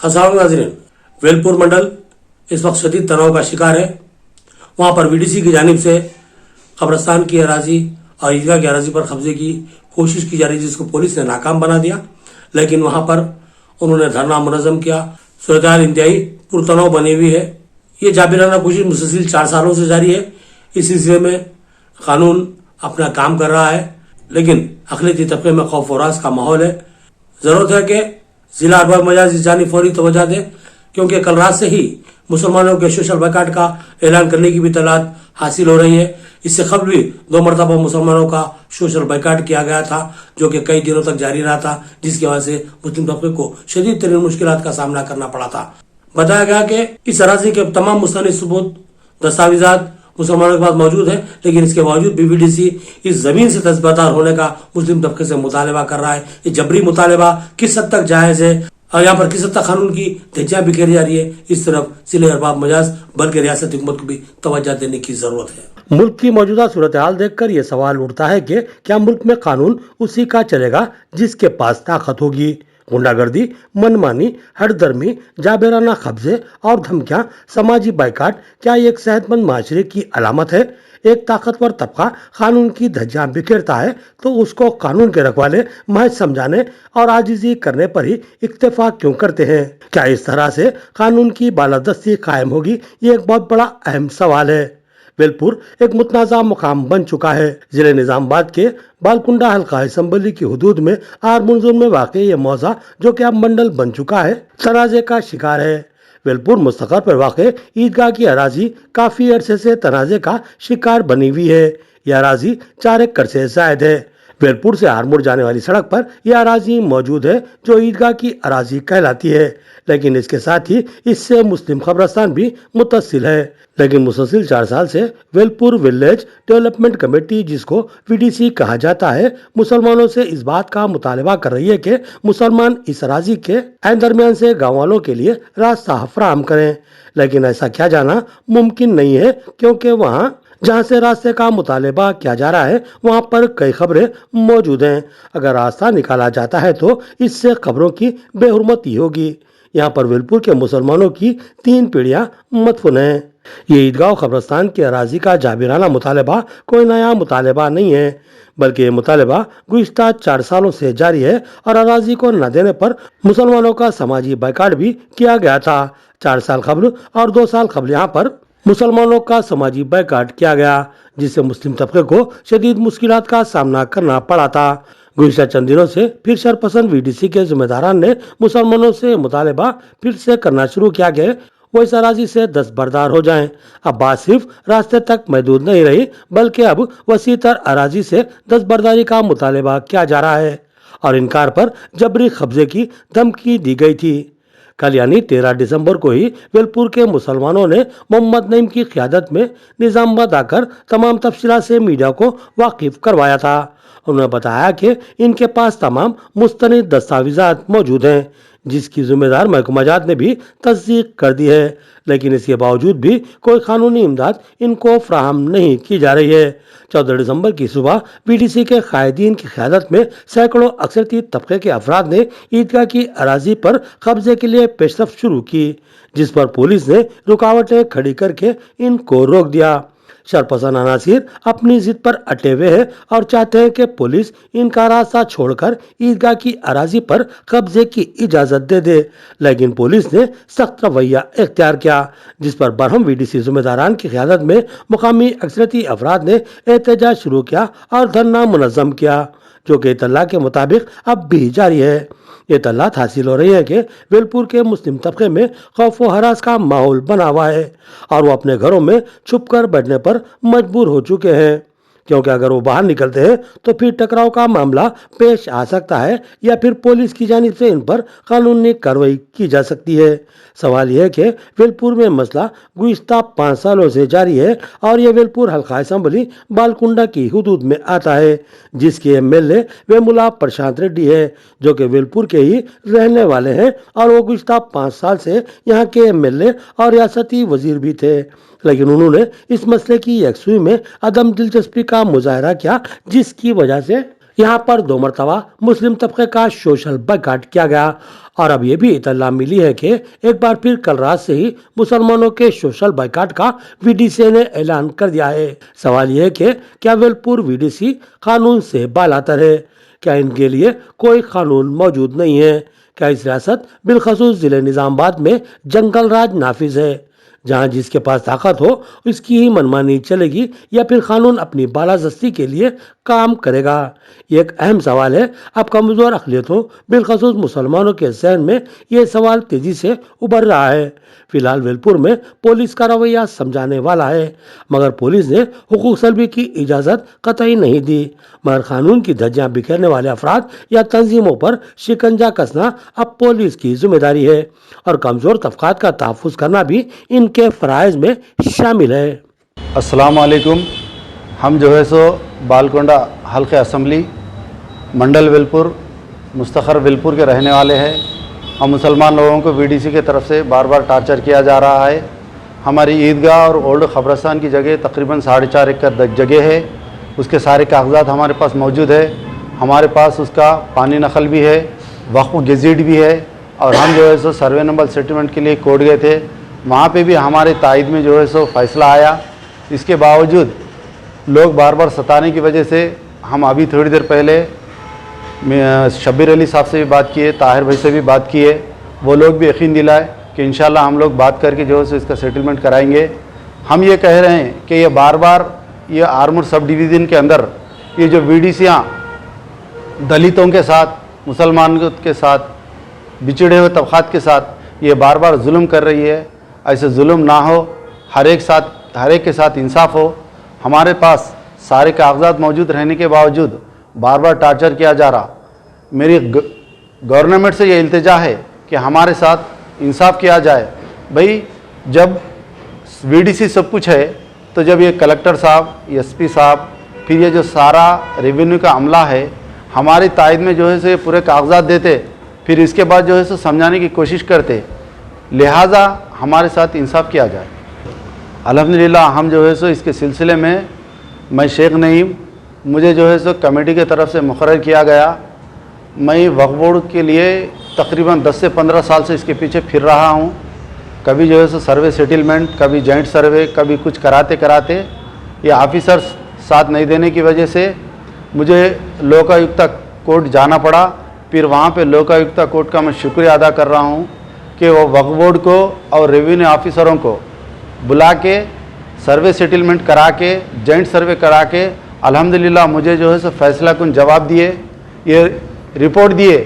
अस्सलाम नाज़रीन, वेलपुर मंडल इस वक्त शदीद तनाव का शिकार है। वहाँ पर वीडीसी की जानिब से कब्रस्तान की अराजी और ईदगाह की अराजी पर कब्जे की कोशिश की जा रही है, जिसको पुलिस ने नाकाम बना दिया। लेकिन वहाँ पर उन्होंने धरना मुनज़्ज़म किया। सूरत-ए-हाल इंतहाई पुरतनाव बनी हुई है। ये जाबिराना कोशिश मुसलसिल 4 सालों से जारी है। इस सिलसिले में कानून अपना काम कर रहा है, लेकिन अक़लियती तबके में खौफ और रास का माहौल है। ज़रूरत है कि जिला अरबाब मजाज इस जानिब फौरी तवज्जो दे, क्योंकि कल रात से ही मुसलमानों के सोशल बायकाट का ऐलान करने की भी तलात हासिल हो रही है। इससे कबल भी 2 मरतबा मुसलमानों का सोशल बायकाट किया गया था, जो कि कई दिनों तक जारी रहा था, जिसकी वजह से मुस्लिम तबके को शदीद तरीन मुश्किलात का सामना करना पड़ा था। बताया गया कि इस अराजी के तमाम मुस्तनिद सबूत दस्तावेजात मुसलमानों के पास मौजूद है, लेकिन इसके बावजूद बीवीडीसी इस जमीन से दस्तबरदार होने का मुस्लिम तबके से मुतालबा कर रहा है। ये जबरी मुतालबा किस हद तक जायज है और यहाँ पर किस हद तक कानून की धज्जियां बिखेरी जा रही है, इस तरफ जिले अरबाब मजाज बल्कि रियासती हुकूमत को भी तवज्जो देने की जरूरत है। मुल्क की मौजूदा सूरत हाल देखकर यह सवाल उठता है कि क्या मुल्क में कानून उसी का चलेगा जिसके पास ताकत होगी। गुंडागर्दी, मनमानी, हरदर्मी, जाबिराना कब्जे और धमकियां, समाजी बाइकाट क्या एक सेहतमंद माशरे की अलामत है? एक ताकतवर तबका कानून की धज्जियां बिखेरता है तो उसको कानून के रखवाले महज समझाने और आजिजी करने पर ही इक्तफा क्यों करते हैं? क्या इस तरह से कानून की बालादस्ती कायम होगी? ये एक बहुत बड़ा अहम सवाल है। वेलपुर एक मुतनाज़ा मुकाम बन चुका है। जिले निजामाबाद के बालकुंडा हल्का असम्बली की हुदूद में आरमुंजुर में वाक़ ये मौजा, जो कि अब मंडल बन चुका है, तनाज़े का शिकार है। वेलपुर मुस्तक़र पर वाक़ ईदगाह की अराजी काफी अरसे से तनाज़े का शिकार बनी हुई है। यह अराजी 4 एकड़ से जायद है। वेलपुर से आरमूर जाने वाली सड़क पर यह अराजी मौजूद है, जो ईदगाह की अराजी कहलाती है, लेकिन इसके साथ ही इससे मुस्लिम कब्रस्तान भी मुतसिल है। लेकिन मुसलसिल 4 साल से वेलपुर विलेज डेवलपमेंट कमेटी, जिसको वीडीसी कहा जाता है, मुसलमानों से इस बात का मुतालबा कर रही है कि मुसलमान इस अराजी के ऐन दरमियान से गाँव वालों के लिए रास्ता फराहम करें। लेकिन ऐसा किया जाना मुमकिन नहीं है, क्योंकि वहाँ जहाँ से रास्ते का मुतालबा किया जा रहा है वहाँ पर कई खबरें मौजूद हैं। अगर रास्ता निकाला जाता है तो इससे खबरों की बेहुरमती होगी। यहाँ पर वेलपुर के मुसलमानों की 3 पीढ़ियाँ मदफून हैं। ये ईदगाह कब्रस्तान के अराजी का जाबिराना मुतालबा कोई नया मुतालबा नहीं है, बल्कि ये मुतालबा गुज़िश्ता 4 सालों से जारी है और अराजी को न देने पर मुसलमानों का समाजी बाइकाट भी किया गया था। 4 साल कबल और 2 साल कबल यहाँ पर मुसलमानों का समाजी बाइकाट किया गया, जिससे मुस्लिम तबके को शदीद मुश्किलात का सामना करना पड़ा था। गुज़िश्ता चंद दिनों से फिर शरपसंद वीडीसी के जिम्मेदारान ने मुसलमानों से मुतालबा फिर से करना शुरू किया कि वो इस अराजी से दस्तबरदार हो जाएं। अब बात सिर्फ रास्ते तक महदूद नहीं रही, बल्कि अब वसीतर अराजी से दस्तबरदारी का मुतालबा किया जा रहा है और इनकार पर जबरी कब्जे की धमकी दी गई थी। कल यानी 13 दिसंबर को ही वेलपुर के मुसलमानों ने मोहम्मद नईम की क़यादत में निजामाबाद आकर तमाम तफसीलात से मीडिया को वाकिफ करवाया था। उन्होंने बताया कि इनके पास तमाम मुस्तनिद दस्तावेजात मौजूद हैं, जिसकी जिम्मेदार महकमा जात ने भी तस्दीक कर दी है, लेकिन इसके बावजूद भी कोई कानूनी इमदाद इनको फराहम नहीं की जा रही है। 14 दिसंबर की सुबह वीडीसी के कायदीन की क़यादत में सैकड़ों अक्सरियती तबके के अफराद ने ईदगाह की अराजी पर कब्जे के लिए पेशरफ शुरू की, जिस पर पुलिस ने रुकावटें खड़ी करके इनको रोक दिया। शरपसंद अनासिर अपनी जिद पर अटे हुए हैं और चाहते हैं कि पुलिस इनका रास्ता छोड़कर ईदगाह की अराजी पर कब्जे की इजाजत दे दे, लेकिन पुलिस ने सख्त रवैया इख्तियार किया, जिस पर बरहम वीडीसी जिम्मेदारान की क़यादत में मुकामी अक्सरियती अफराद ने एहतजाज शुरू किया और धरना मुनज़्ज़म किया, जो कि इत्तला के मुताबिक अब भी जारी है। ये इत्तलात हासिल हो रही है कि वेलपुर के मुस्लिम तबके में खौफ व हरास का माहौल बना हुआ है और वो अपने घरों में छुप कर बैठने पर मजबूर हो चुके हैं, क्योंकि अगर वो बाहर निकलते हैं तो फिर टकराव का मामला पेश आ सकता है या फिर पुलिस की जानिब से इन पर कानूनी कार्रवाई की जा सकती है। सवाल यह है कि वेलपुर में मसला गुज़िश्ता 5 सालों से जारी है और ये वेलपुर हल्का असम्बली बालकुंडा की हुदूद में आता है, जिसके एमएलए वेमुला प्रशांत रेड्डी है, जो कि वेलपुर के ही रहने वाले हैं और वो गुज़िश्ता 5 साल से यहाँ के एमएलए और रियासती वजीर भी थे। लेकिन उन्होंने इस मसले की यकसुई में अदम दिलचस्पी का मुजाहरा किया, जिसकी वजह से यहाँ पर 2 मरतबा मुस्लिम तबके का सोशल बाइकाट किया गया और अब ये भी इत्तला मिली है कि एक बार फिर कल रात से ही मुसलमानों के सोशल बाइकाट का वीडीसी ने ऐलान कर दिया है। सवाल ये है कि क्या वेलपुर वीडीसी कानून से बालातर है? क्या इनके लिए कोई कानून मौजूद नहीं है? क्या इस रियासत बिलखसूस जिले निजामाबाद में जंगल राज नाफिज है, जहां जिसके पास ताकत हो उसकी ही मनमानी चलेगी या फिर कानून अपनी बालादस्ती के लिए काम करेगा? ये एक अहम सवाल है। अब कमजोर अक़लियतों बिलखसूस मुसलमानों के जहन में ये सवाल तेजी से उभर रहा है। फिलहाल वेलपुर में पुलिस का रवैया समझाने वाला है, मगर पुलिस ने हुकूक सल्बी की इजाज़त कतई नहीं दी। मगर कानून की धज्जियां बिखेरने वाले अफराद या तंजीमों पर शिकंजा कसना अब पुलिस की जिम्मेदारी है और कमजोर तबकात का तहफ़्फ़ुज़ करना भी इनके फ़राइज़ में शामिल है। अस्सलाम वालेकुम। हम जो है सो बालकोंडा हल्के असम्बली मंडल वेलपुर मुस्तखर वेलपुर के रहने वाले हैं। हम मुसलमान लोगों को वीडीसी की तरफ से बार बार टार्चर किया जा रहा है। हमारी ईदगाह और ओल्ड ख़बरस्तान की जगह तकरीबन 4.5 एकड़ जगह है, उसके सारे कागजात हमारे पास मौजूद है। हमारे पास उसका पानी नकल भी है, वक्फ गेज़ेट भी है और हम जो है सो सर्वे नंबर सेटलमेंट के लिए कोर्ट गए थे, वहाँ पे भी हमारे तायद में जो है सो फ़ैसला आया। इसके बावजूद लोग बार बार सताने की वजह से हम अभी थोड़ी देर पहले शब्बीर अली साहब से भी बात किए, ताहिर भाई से भी बात किए, वो लोग भी यकीन दिलाए कि इंशाल्लाह हम लोग बात करके जो है सो इसका सेटलमेंट कराएंगे। हम ये कह रहे हैं कि ये बार बार ये आर्मूर सब डिवीज़न के अंदर ये जो वीडीसियाँ दलितों के साथ, मुसलमानों के साथ, बिछड़े हुए तबक़ात के साथ ये बार बार जुल्म कर रही है। ऐसे जुल्म ना हो, हर एक के साथ इंसाफ हो। हमारे पास सारे कागजात मौजूद रहने के बावजूद बार बार टार्चर किया जा रहा। मेरी गवर्नमेंट से ये इल्तिजा है कि हमारे साथ इंसाफ किया जाए। भाई जब वीडीसी सब कुछ है तो जब ये कलेक्टर साहब, एसपी साहब, फिर ये जो सारा रेवेन्यू का अमला है हमारी तायद में जो है सो ये पूरे कागजात देते, फिर इसके बाद जो है सो समझाने की कोशिश करते, लिहाजा हमारे साथ इंसाफ किया जाए। अल्हम्दुलिल्लाह हम जो है सो इसके सिलसिले में मैं शेख नईम, मुझे जो है सो कमेटी की तरफ से मुकर्रर किया गया। मैं वक्फ बोर्ड के लिए तकरीबन 10 से 15 साल से इसके पीछे फिर रहा हूँ। कभी जो है सो सर्वे सेटलमेंट, कभी जॉइंट सर्वे, कभी कुछ कराते कराते ये ऑफिसर्स साथ नहीं देने की वजह से मुझे लोकायुक्त कोर्ट जाना पड़ा। फिर वहाँ पे लोकायुक्त कोर्ट का मैं शुक्रिया अदा कर रहा हूँ कि वो वक्फ बोर्ड को और रेवेन्यू ऑफिसरों को बुला के सर्वे सेटलमेंट करा के, जॉइंट सर्वे करा के अल्हम्दुलिल्लाह मुझे जो है सो फैसला कुन जवाब दिए, ये रिपोर्ट दिए